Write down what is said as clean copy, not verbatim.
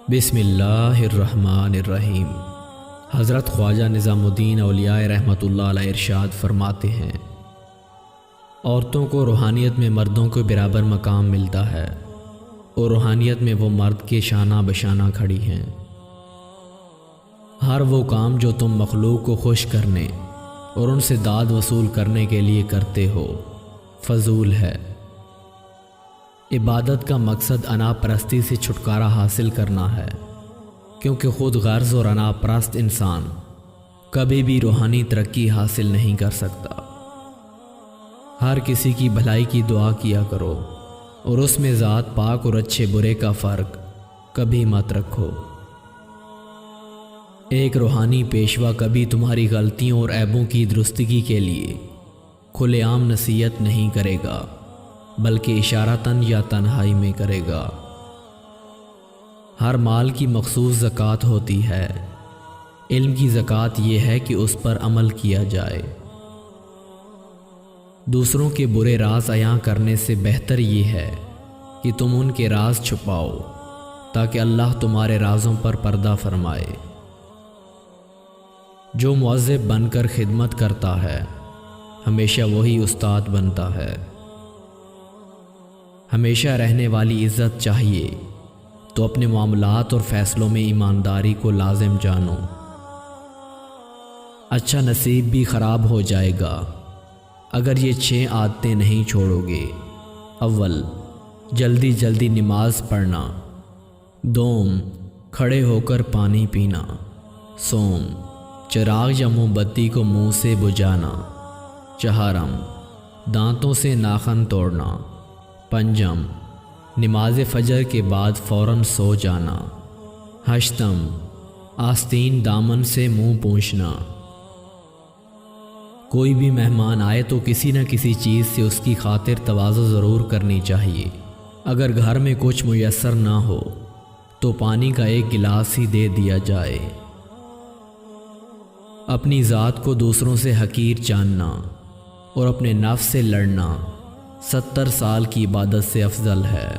بسم اللہ الرحمن الرحیم۔ حضرت خواجہ نظام الدین اولیاء رحمۃ اللہ علیہ ارشاد فرماتے ہیں، عورتوں کو روحانیت میں مردوں کو برابر مقام ملتا ہے اور روحانیت میں وہ مرد کے شانہ بشانہ کھڑی ہیں۔ ہر وہ کام جو تم مخلوق کو خوش کرنے اور ان سے داد وصول کرنے کے لیے کرتے ہو فضول ہے۔ عبادت کا مقصد انا پرستی سے چھٹکارا حاصل کرنا ہے، کیونکہ خود غرض اور انا پرست انسان کبھی بھی روحانی ترقی حاصل نہیں کر سکتا۔ ہر کسی کی بھلائی کی دعا کیا کرو اور اس میں ذات پاک اور اچھے برے کا فرق کبھی مت رکھو۔ ایک روحانی پیشوا کبھی تمہاری غلطیوں اور عیبوں کی درستگی کے لیے کھلے عام نصیحت نہیں کرے گا، بلکہ اشارتاً یا تنہائی میں کرے گا۔ ہر مال کی مخصوص زکوٰۃ ہوتی ہے، علم کی زکوٰۃ یہ ہے کہ اس پر عمل کیا جائے۔ دوسروں کے برے راز عیاں کرنے سے بہتر یہ ہے کہ تم ان کے راز چھپاؤ تاکہ اللہ تمہارے رازوں پر پردہ فرمائے۔ جو مؤذب بن کر خدمت کرتا ہے ہمیشہ وہی استاد بنتا ہے۔ ہمیشہ رہنے والی عزت چاہیے تو اپنے معاملات اور فیصلوں میں ایمانداری کو لازم جانو۔ اچھا نصیب بھی خراب ہو جائے گا اگر یہ 6 عادتیں نہیں چھوڑو گے۔ اول، جلدی جلدی نماز پڑھنا۔ دوم، کھڑے ہو کر پانی پینا۔ سوم، چراغ یا موم بتی کو منہ سے بجھانا۔ چہارم، دانتوں سے ناخن توڑنا۔ پنجم، نماز فجر کے بعد فوراً سو جانا۔ ہشتم، آستین دامن سے منہ پونچھنا۔ کوئی بھی مہمان آئے تو کسی نہ کسی چیز سے اس کی خاطر تواضع ضرور کرنی چاہیے۔ اگر گھر میں کچھ میسر نہ ہو تو پانی کا ایک گلاس ہی دے دیا جائے۔ اپنی ذات کو دوسروں سے حقیر جاننا اور اپنے نفس سے لڑنا 70 سال کی عبادت سے افضل ہے۔